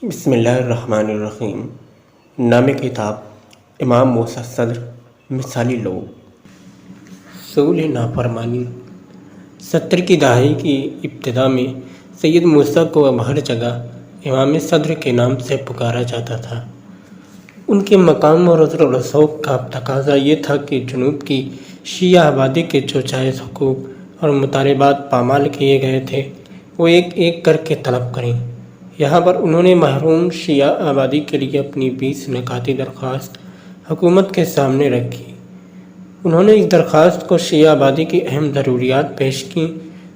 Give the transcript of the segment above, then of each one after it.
بسم اللہ الرحمن الرحیم۔ نام کتاب امام موسیٰ صدر، مثالی لوگ۔ سول نافرمانی۔ 70 کی دہائی کی ابتدا میں سید موسیٰ کو اب ہر جگہ امام صدر کے نام سے پکارا جاتا تھا۔ ان کے مقام اور عزر و رسوخ کا تقاضا یہ تھا کہ جنوب کی شیعہ آبادی کے جو جائز حقوق اور مطالبات پامال کیے گئے تھے وہ ایک ایک کر کے طلب کریں۔ یہاں پر انہوں نے محروم شیعہ آبادی کے لیے اپنی 20 نکاتی درخواست حکومت کے سامنے رکھی۔ انہوں نے اس درخواست کو شیعہ آبادی کی اہم ضروریات پیش کیں،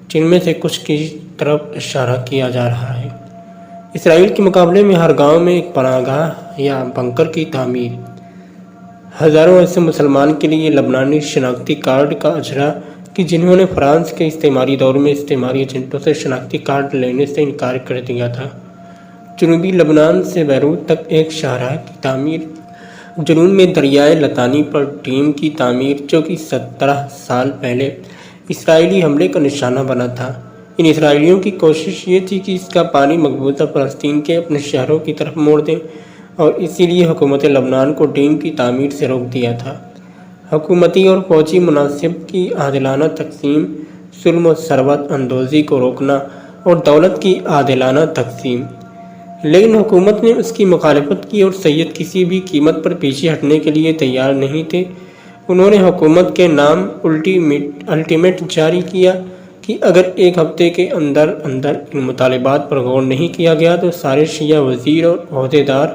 جن میں سے کچھ کی طرف اشارہ کیا جا رہا ہے۔ اسرائیل کے مقابلے میں ہر گاؤں میں ایک پناہ گاہ یا بنکر کی تعمیر، ہزاروں ایسے مسلمان کے لیے لبنانی شناختی کارڈ کا اجرا کہ جنہوں نے فرانس کے استعماری دور میں استعماری ایجنٹوں سے شناختی کارڈ لینے سے انکار کر دیا تھا، جنوبی لبنان سے بیروت تک ایک شاہراہ کی تعمیر، جنوب میں دریائے لطانی پر ڈیم کی تعمیر جو کہ 17 سال پہلے اسرائیلی حملے کا نشانہ بنا تھا۔ ان اسرائیلیوں کی کوشش یہ تھی کہ اس کا پانی مقبوضہ فلسطین کے اپنے شہروں کی طرف موڑ دیں، اور اسی لیے حکومت لبنان کو ڈیم کی تعمیر سے روک دیا تھا۔ حکومتی اور فوجی مناصب کی عادلانہ تقسیم، ظلم و ثروت اندوزی کو روکنا اور دولت کی عادلانہ تقسیم۔ لیکن حکومت نے اس کی مخالفت کی اور سید کسی بھی قیمت پر پیچھے ہٹنے کے لیے تیار نہیں تھے۔ انہوں نے حکومت کے نام الٹیمیٹ جاری کیا کہ اگر ایک ہفتے کے اندر ان مطالبات پر غور نہیں کیا گیا تو سارے شیعہ وزیر اور عہدیدار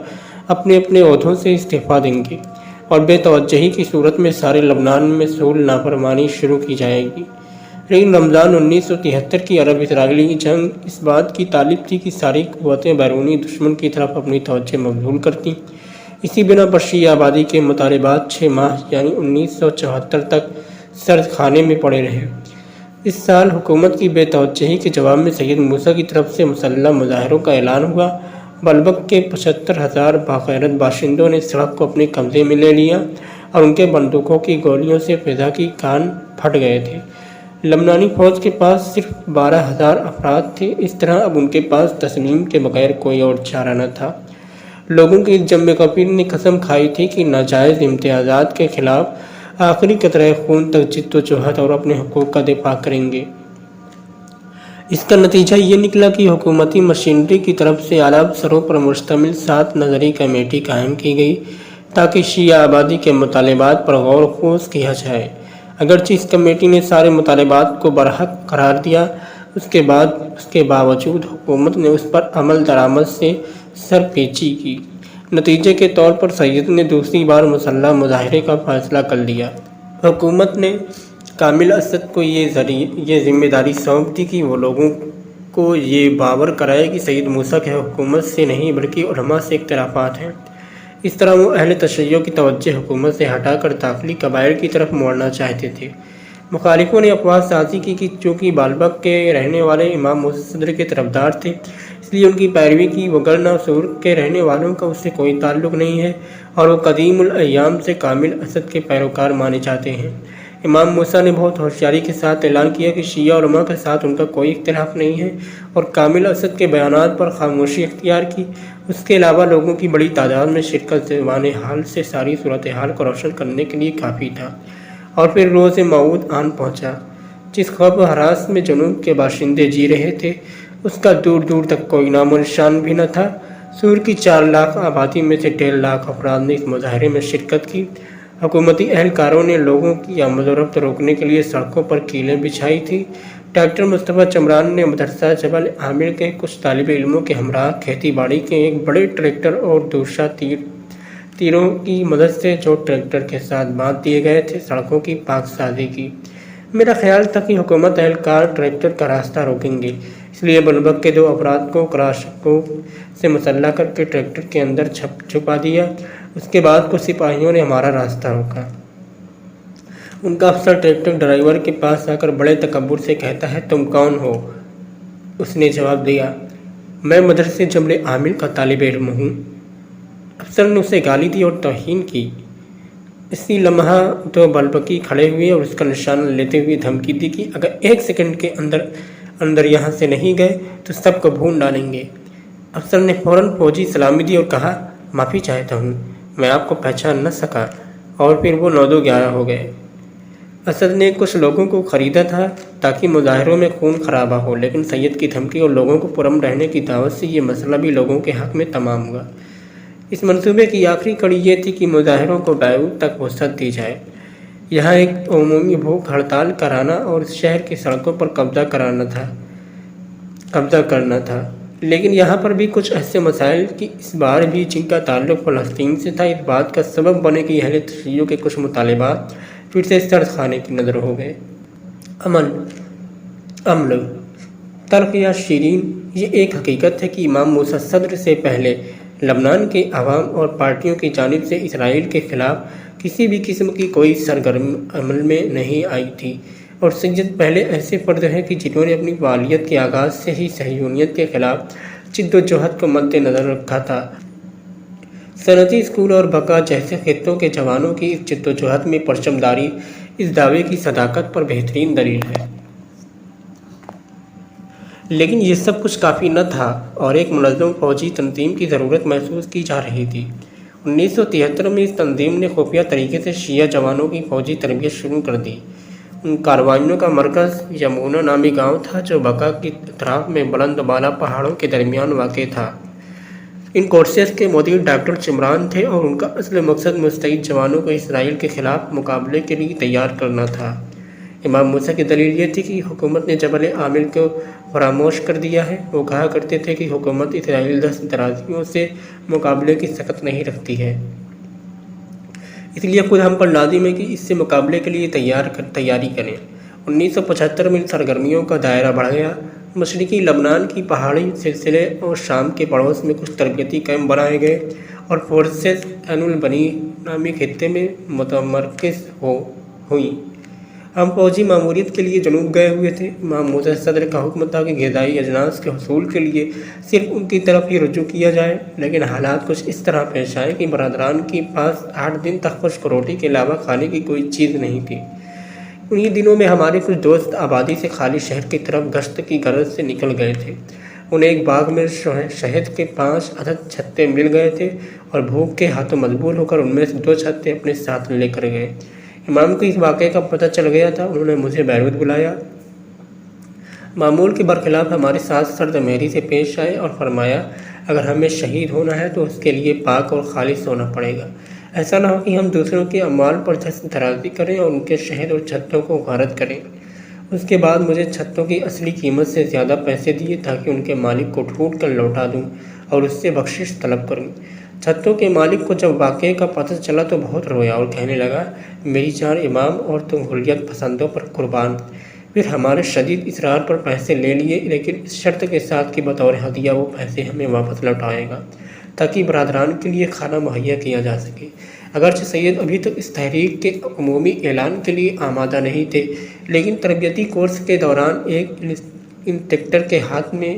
اپنے اپنے عہدوں سے استعفیٰ دیں گے اور بے توجہی کی صورت میں سارے لبنان میں سول نافرمانی شروع کی جائے گی۔ لیکن رمضان 1973 کی عرب اسرائیلی جنگ اس بات کی طالب تھی کہ ساری قوتیں بیرونی دشمن کی طرف اپنی توجہ مبذول کرتیں۔ اسی بنا پر شیعہ آبادی کے مطالبات 6 ماہ یعنی 1974 تک سرد خانے میں پڑے رہے۔ اس سال حکومت کی بے توجہی کے جواب میں سید موسیٰ کی طرف سے مسلح مظاہروں کا اعلان ہوا۔ بلبک کے 75,000 باغیرت باشندوں نے سڑک کو اپنے قبضے میں لے لیا اور ان کے بندوقوں کی گولیوں سے فضا کی کان پھٹ گئے تھے۔ لبنانی فوج کے پاس صرف 12,000 افراد تھے۔ اس طرح اب ان کے پاس تسلیم کے بغیر کوئی اور چارہ نہ تھا۔ لوگوں کی اس جم کثیر نے قسم کھائی تھی کہ ناجائز امتیازات کے خلاف آخری قطرہ خون تک جد و جہد اور اپنے حقوق کا دفاع کریں گے۔ اس کا نتیجہ یہ نکلا کہ حکومتی مشینری کی طرف سے اعلیٰ افسروں پر مشتمل 7 نظری کمیٹی قائم کی گئی تاکہ شیعہ آبادی کے مطالبات پر غور و خوض کیا جائے۔ اگرچہ اس کمیٹی نے سارے مطالبات کو برحق قرار دیا، اس کے باوجود حکومت نے اس پر عمل درآمد سے سر پیچی کی۔ نتیجے کے طور پر سید نے دوسری بار مسلح مظاہرے کا فیصلہ کر لیا۔ حکومت نے کامل اسد کو یہ ذمہ داری سونپ دی کہ وہ لوگوں کو یہ باور کرائے کہ سید موسیٰ کے حکومت سے نہیں بلکہ علماء سے اختلافات ہیں۔ اس طرح وہ اہل تشیع کی توجہ حکومت سے ہٹا کر داخلی قبائل کی طرف موڑنا چاہتے تھے۔ مخالفوں نے افواہ سازی کی کہ چونکہ بالبک کے رہنے والے امام موسیٰ صدر کے طرفدار تھے اس لیے ان کی پیروی کی، وگرنہ سور کے رہنے والوں کا اس سے کوئی تعلق نہیں ہے اور وہ قدیم الایام سے کامل اسد کے پیروکار مانے جاتے ہیں۔ امام موسیٰ نے بہت ہوشیاری کے ساتھ اعلان کیا کہ شیعہ علماء کے ساتھ ان کا کوئی اختلاف نہیں ہے اور کامل اسد کے بیانات پر خاموشی اختیار کی۔ اس کے علاوہ لوگوں کی بڑی تعداد میں شرکت زبان حال سے ساری صورتحال کو روشن کرنے کے لیے کافی تھا۔ اور پھر روز موعود آن پہنچا۔ جس خوف و ہراس میں جنوب کے باشندے جی رہے تھے اس کا دور دور تک کوئی نام و نشان بھی نہ تھا۔ سور کی 4 لاکھ آبادی میں سے 1.5 لاکھ افراد نے اس مظاہرے میں شرکت کی۔ حکومتی اہلکاروں نے لوگوں کی آمد و رفت روکنے کے لیے سڑکوں پر کیلیں بچھائی تھی۔ ڈاکٹر مصطفیٰ چمران نے مدرسہ جبل عامر کے کچھ طالب علموں کے ہمراہ کھیتی باڑی کے ایک بڑے ٹریکٹر اور دوشا تیروں کی مدد سے جو ٹریکٹر کے ساتھ باندھ دیے گئے تھے سڑکوں کی پاک سازی کی۔ میرا خیال تھا کہ حکومت اہلکار ٹریکٹر کا راستہ روکیں گے، اس لیے بلبک کے 2 افراد کو کراشکوں سے مسلح کر کے ٹریکٹر کے اندر چھپا دیا۔ اس کے بعد کچھ سپاہیوں نے ہمارا راستہ روکا۔ ان کا افسر ٹریکٹر ڈرائیور کے پاس آ کر بڑے تکبر سے کہتا ہے، تم کون ہو؟ اس نے جواب دیا، میں مدرسے جبل عامر کا طالب علم ہوں۔ افسر نے اسے گالی دی اور توہین کی۔ اسی لمحہ 2 بلبکی کھڑے ہوئے اور اس کا نشانہ لیتے ہوئے دھمکی دی کہ اگر 1 سیکنڈ کے اندر یہاں سے نہیں گئے تو سب کو بھون ڈالیں گے۔ افسر نے فوراً فوجی سلامی دی اور کہا، معافی چاہتا ہوں، میں آپ کو پہچان نہ سکا، اور پھر وہ 9-2-11 ہو گئے۔ اسد نے کچھ لوگوں کو خریدا تھا تاکہ مظاہروں میں خون خرابہ ہو، لیکن سید کی دھمکی اور لوگوں کو پرامن رہنے کی دعوت سے یہ مسئلہ بھی لوگوں کے حق میں تمام ہوا۔ اس منصوبے کی آخری کڑی یہ تھی کہ مظاہروں کو بیروت تک وسعت دی جائے، یہاں ایک عمومی بھوک ہڑتال کرانا اور اس شہر کی سڑکوں پر قبضہ کرنا تھا۔ لیکن یہاں پر بھی کچھ ایسے مسائل کہ اس بار بھی جن کا تعلق فلسطین سے تھا اس بات کا سبب بنے کہ اہل تشیع کے کچھ مطالبات پھر سے سرد خانے کی نظر ہو گئے۔ امن، تلخ یا شیرین، یہ ایک حقیقت ہے کہ امام موسیٰ صدر سے پہلے لبنان کے عوام اور پارٹیوں کی جانب سے اسرائیل کے خلاف کسی بھی قسم کی کوئی سرگرمی عمل میں نہیں آئی تھی، اور سید پہلے ایسے فرد ہیں کہ جنہوں نے اپنی فعالیت کے آغاز سے ہی صہیونیت کے خلاف جد و جہد کو مد نظر رکھا تھا۔ صنعتی اسکول اور بقا جیسے خطوں کے جوانوں کی اس جد و جہد میں پرچمداری اس دعوے کی صداقت پر بہترین دلیل ہے۔ لیکن یہ سب کچھ کافی نہ تھا اور ایک منظم فوجی تنظیم کی ضرورت محسوس کی جا رہی تھی۔ 1973 میں اس تنظیم نے خفیہ طریقے سے شیعہ جوانوں کی فوجی تربیت شروع کر دی۔ ان کارروائیوں کا مرکز یمونا نامی گاؤں تھا جو بقا کی اطراف میں بلند بالا پہاڑوں کے درمیان واقع تھا۔ ان کورسز کے مدیر ڈاکٹر چمران تھے اور ان کا اصل مقصد مستعد جوانوں کو اسرائیل کے خلاف مقابلے کے لیے تیار کرنا تھا۔ امام موسیٰ کی دلیل یہ تھی کہ حکومت نے جبل عامل کو فراموش کر دیا ہے۔ وہ کہا کرتے تھے کہ حکومت اسرائیل دست درازیوں سے مقابلے کی سخت نہیں رکھتی ہے، اس لیے خود ہم پر لازم ہے کہ اس سے مقابلے کے لیے تیاری کریں۔ 1975 میں سرگرمیوں کا دائرہ بڑھ گیا۔ مشرقی لبنان کی پہاڑی سلسلے اور شام کے پڑوس میں کچھ تربیتی کیمپ بنائے گئے اور فورسز عین البنی نامی خطے میں متمرکز ہوئیں۔ ہم فوجی ماموریت کے لیے جنوب گئے ہوئے تھے۔ امام موسیٰ صدر کا حکم تھا کہ غذائی اجناس کے حصول کے لیے صرف ان کی طرف ہی رجوع کیا جائے، لیکن حالات کچھ اس طرح پیش آئے کہ برادران کے پاس 8 دن تک خشک روٹی کے علاوہ کھانے کی کوئی چیز نہیں تھی۔ انہی دنوں میں ہمارے کچھ دوست آبادی سے خالی شہر کی طرف گشت کی غرض سے نکل گئے تھے۔ انہیں ایک باغ میں شہد کے 5 عدد چھتے مل گئے تھے اور بھوک کے ہاتھوں مجبور ہو کر ان میں سے 2 چھتے اپنے ساتھ لے کر گئے۔ امام کو اس واقعے کا پتہ چل گیا تھا۔ انہوں نے مجھے بیروت بلایا، معمول کے برخلاف ہمارے ساتھ سرد مہری سے پیش آئے اور فرمایا، اگر ہمیں شہید ہونا ہے تو اس کے لیے پاک اور خالص ہونا پڑے گا۔ ایسا نہ ہو کہ ہم دوسروں کے اموال پر دست درازی کریں اور ان کے شہد اور چھتوں کو غارت کریں۔ اس کے بعد مجھے چھتوں کی اصلی قیمت سے زیادہ پیسے دیے تاکہ ان کے مالک کو ڈھونڈ کر لوٹا دوں اور اس سے بخشش طلب کروں۔ چھتوں کے مالک کو جب واقعے کا پتہ چلا تو بہت رویا اور کہنے لگا، میری جان امام اور تم حریت پسندوں پر قربان۔ پھر ہمارے شدید اصرار پر پیسے لے لیے، لیکن اس شرط کے ساتھ کہ بطور ہدیہ وہ پیسے ہمیں واپس لوٹائے گا تاکہ برادران کے لیے کھانا مہیا کیا جا سکے۔ اگرچہ سید ابھی تک اس تحریک کے عمومی اعلان کے لیے آمادہ نہیں تھے، لیکن تربیتی کورس کے دوران ایک انسٹرکٹر کے ہاتھ میں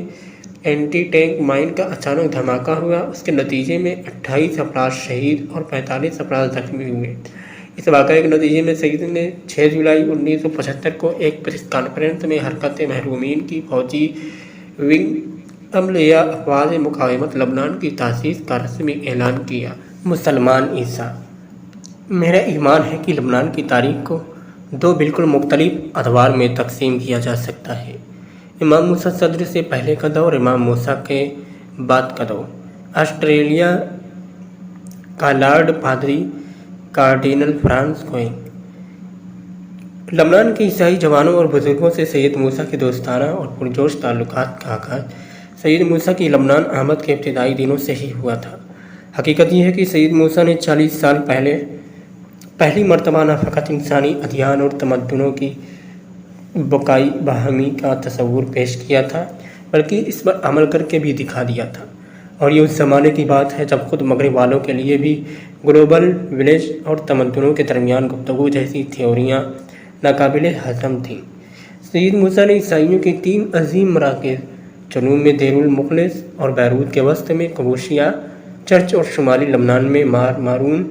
اینٹی ٹینک مائن کا اچانک دھماکہ ہوا۔ اس کے نتیجے میں 28 افراد شہید اور 45 افراد زخمی ہوئے۔ اس واقعے کے نتیجے میں سید نے 6 جولائی 1975 کو ایک پریس کانفرنس میں حرکت محرومین کی فوجی ونگ عمل یا افواج مقاومت لبنان کی تاسیس کا رسمی اعلان کیا۔ مسلمان عیسیٰ، میرا ایمان ہے کہ لبنان کی تاریخ کو 2 بالکل مختلف ادوار میں تقسیم کیا جا سکتا ہے، امام موسیٰ صدر سے پہلے کا دور، امام موسیٰ کے بعد کا دور۔ آسٹریلیا کا لارڈ پادری کارڈینل فرانس کوئن۔ لبنان کے عیسائی جوانوں اور بزرگوں سے سید موسیٰ کے دوستانہ اور پرجوش تعلقات کا آغاز سید موسیٰ کی لبنان آمد کے ابتدائی دنوں سے ہی ہوا تھا۔ حقیقت یہ ہے کہ سید موسیٰ نے 40 سال پہلی مرتبہ نہ فقط انسانی ادیان اور تمدنوں کی بقائی باہمی کا تصور پیش کیا تھا، بلکہ اس پر عمل کر کے بھی دکھا دیا تھا، اور یہ اس زمانے کی بات ہے جب خود مغرب والوں کے لیے بھی گلوبل ولیج اور تمدنوں کے درمیان گفتگو جیسی تھیوریاں ناقابل ہضم تھیں۔ سید موسیٰ نے عیسائیوں کے 3 عظیم مراکز، جنوب میں دیر المخلص اور بیروت کے وسط میں قبوشیہ چرچ اور شمالی لبنان میں مارون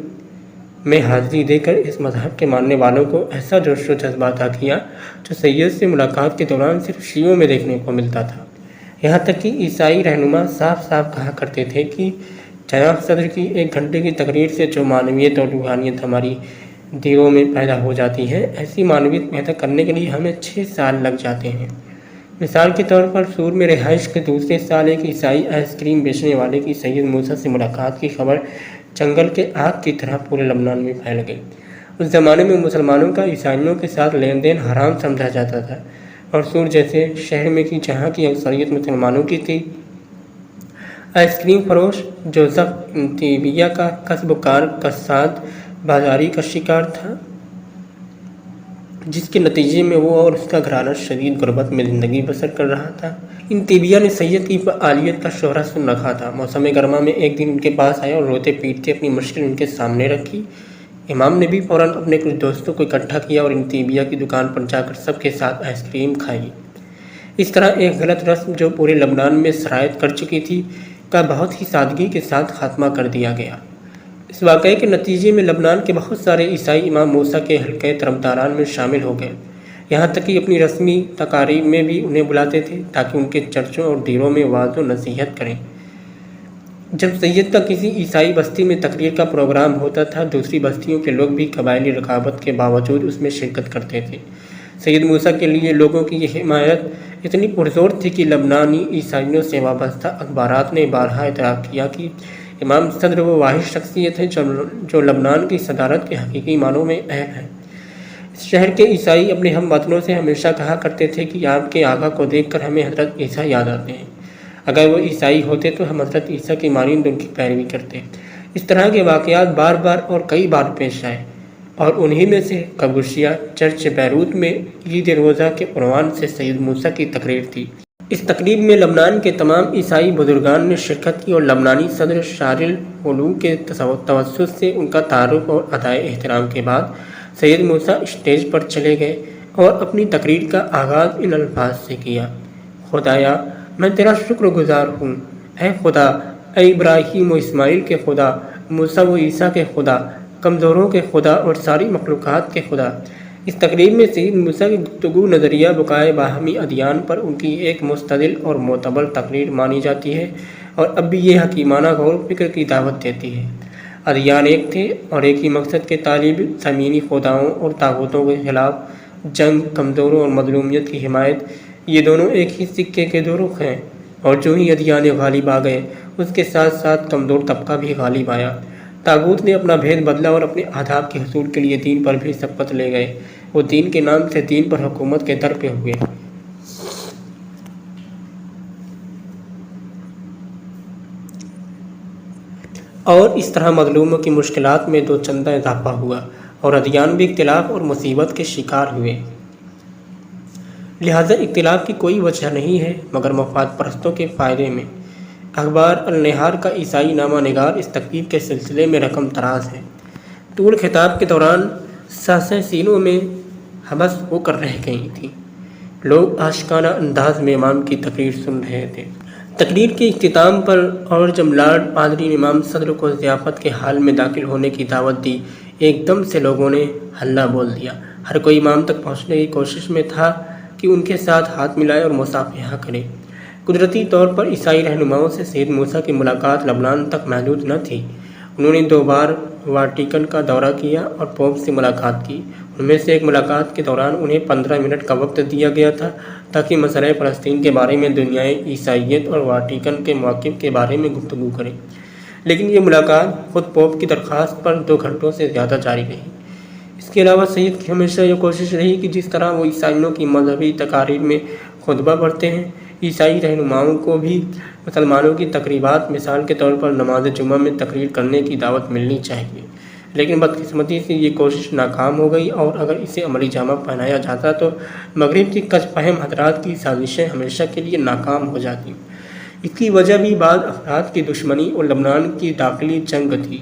میں حاضری دے کر اس مذہب کے ماننے والوں کو ایسا جوش و جذبہ عطا کیا جو سید سے ملاقات کے دوران صرف شیعوں میں دیکھنے کو ملتا تھا۔ یہاں تک کہ عیسائی رہنما صاف صاف کہا کرتے تھے کہ جناب صدر کی 1 گھنٹے کی تقریر سے جو معنویت اور روحانیت ہماری دلوں میں پیدا ہو جاتی ہے، ایسی معنویت پیدا کرنے کے لیے ہمیں 6 سال لگ جاتے ہیں۔ مثال کے طور پر سور میں رہائش کے دوسرے سال ایک عیسائی آئس کریم بیچنے والے کی سید موسیٰ سے ملاقات کی خبر جنگل کے آگ کی طرح پورے لبنان میں پھیل گئی۔ اس زمانے میں مسلمانوں کا عیسائیوں کے ساتھ لین دین حرام سمجھا جاتا تھا، اور سور جیسے شہر میں کی جہاں کی اکثریت مسلمانوں کی تھی، آئس کریم فروش جوزف انتیبیہ کا کسب کار قصاد بازاری کا شکار تھا، جس کے نتیجے میں وہ اور اس کا گھرانہ شدید غربت میں زندگی بسر کر رہا تھا۔ انتیبیہ نے سید کی فعالیت کا شہرہ سن رکھا تھا۔ موسم گرما میں ایک دن ان کے پاس آیا اور روتے پیٹتے اپنی مشکل ان کے سامنے رکھی۔ امام نے بھی فوراً اپنے کچھ دوستوں کو اکٹھا کیا اور انتیبیہ کی دکان پر جا کر سب کے ساتھ آئس کریم کھائی۔ اس طرح ایک غلط رسم جو پورے لبنان میں سرایت کر چکی تھی کا بہت ہی سادگی کے ساتھ خاتمہ کر دیا گیا۔ اس واقعے کے نتیجے میں لبنان کے بہت سارے عیسائی امام موسیٰ کے حلقۂ طرفداران میں شامل ہو گئے، یہاں تک کہ اپنی رسمی تقاریب میں بھی انہیں بلاتے تھے تاکہ ان کے چرچوں اور ڈیروں میں وعظ و نصیحت کریں۔ جب سید کا کسی عیسائی بستی میں تقریر کا پروگرام ہوتا تھا، دوسری بستیوں کے لوگ بھی قبائلی رقابت کے باوجود اس میں شرکت کرتے تھے۔ سید موسیٰ کے لیے لوگوں کی یہ حمایت اتنی پرزور تھی کہ لبنانی عیسائیوں سے وابستہ اخبارات نے بارہا اعتراف کیا کہ امام صدر وہ واحد شخصیت ہے جو لبنان کی صدارت کے حقیقی معنوں میں اہل ہے۔ اس شہر کے عیسائی اپنے ہم وطنوں سے ہمیشہ کہا کرتے تھے کہ آپ کے آقا کو دیکھ کر ہمیں حضرت عیسیٰ یاد آتے ہیں۔ اگر وہ عیسائی ہوتے تو ہم حضرت عیسیٰ کی مانند ان کی پیروی کرتے۔ اس طرح کے واقعات بار بار اور کئی بار پیش آئے، اور انہی میں سے قبوشیہ چرچ بیروت میں عید روزہ کے عنوان سے سید موسیٰ کی تقریر تھی۔ اس تقریب میں لبنان کے تمام عیسائی بزرگان نے شرکت کی اور لبنانی صدر شار العلوم کے توسط سے ان کا تعارف اور ادائے احترام کے بعد سید موسیٰ اسٹیج پر چلے گئے اور اپنی تقریر کا آغاز ان الفاظ سے کیا: خدایا، میں تیرا شکر گزار ہوں، اے خدا، اے ابراہیم و اسماعیل کے خدا، موسیٰ و عیسیٰ کے خدا، کمزوروں کے خدا اور ساری مخلوقات کے خدا۔ اس تقریب میں سید موسیٰ کی گفتگو نظریہ بقائے باہمی ادیان پر ان کی ایک مستدل اور معتبر تقریر مانی جاتی ہے، اور اب بھی یہ حکیمانہ غور و فکر کی دعوت دیتی ہے۔ ادیان ایک تھے اور ایک ہی مقصد کے طالب، زمینی خداؤں اور طاغوتوں کے خلاف جنگ، کمزوروں اور مظلومیت کی حمایت، یہ دونوں ایک ہی سکے کے دو رخ ہیں، اور جو ہی ادیان غالب آ گئے، اس کے ساتھ ساتھ کمزور طبقہ بھی غالب آیا۔ طاغوت نے اپنا بھید بدلا اور اپنے اہداف کے حصول کے لیے دین پر بھی سبقت لے گئے۔ وہ دین کے نام سے دین پر حکومت کے در پہ ہوئے۔ اور اس طرح مظلوموں کی مشکلات میں دو چندہ اضافہ ہوا اور ادیان بھی اختلاف اور مصیبت کے شکار ہوئے۔ لہذا اختلاف کی کوئی وجہ نہیں ہے مگر مفاد پرستوں کے فائدے میں۔ اخبار النہار کا عیسائی نامہ نگار اس تقریب کے سلسلے میں رقم تراز ہے۔ طول خطاب کے دوران سانسیں سینوں میں حبس ہو کر رہ گئی تھیں۔ لوگ عاشقانہ انداز میں امام کی تقریر سن رہے تھے۔ تقریر کے اختتام پر اور جب لارڈ پادری نے امام صدر کو ضیافت کے حال میں داخل ہونے کی دعوت دی، ایک دم سے لوگوں نے ہلہ بول دیا۔ ہر کوئی امام تک پہنچنے کی کوشش میں تھا کہ ان کے ساتھ ہاتھ ملائے اور مصافحہ کرے۔ قدرتی طور پر عیسائی رہنماؤں سے سید موسیٰ کی ملاقات لبنان تک محدود نہ تھی۔ انہوں نے 2 بار واٹیکن کا دورہ کیا اور پوپ سے ملاقات کی۔ ان میں سے ایک ملاقات کے دوران انہیں 15 منٹ کا وقت دیا گیا تھا تاکہ مسئلہ فلسطین کے بارے میں دنیائے عیسائیت اور واٹیکن کے موقف کے بارے میں گفتگو کریں، لیکن یہ ملاقات خود پوپ کی درخواست پر 2 گھنٹوں سے زیادہ جاری رہی۔ اس کے علاوہ سید کی ہمیشہ یہ کوشش رہی کہ جس طرح وہ عیسائیوں کی مذہبی تقاریب میں خطبہ پڑھتے ہیں، عیسائی رہنماؤں کو بھی مسلمانوں کی تقریبات، مثال کے طور پر نماز جمعہ میں تقریر کرنے کی دعوت ملنی چاہیے۔ لیکن بدقسمتی سے یہ کوشش ناکام ہو گئی، اور اگر اسے عملی جامہ پہنایا جاتا تو مغرب کی کج فہم حضرات کی سازشیں ہمیشہ کے لیے ناکام ہو جاتی۔ اس کی وجہ بھی بعض افراد کی دشمنی اور لبنان کی داخلی جنگ تھی۔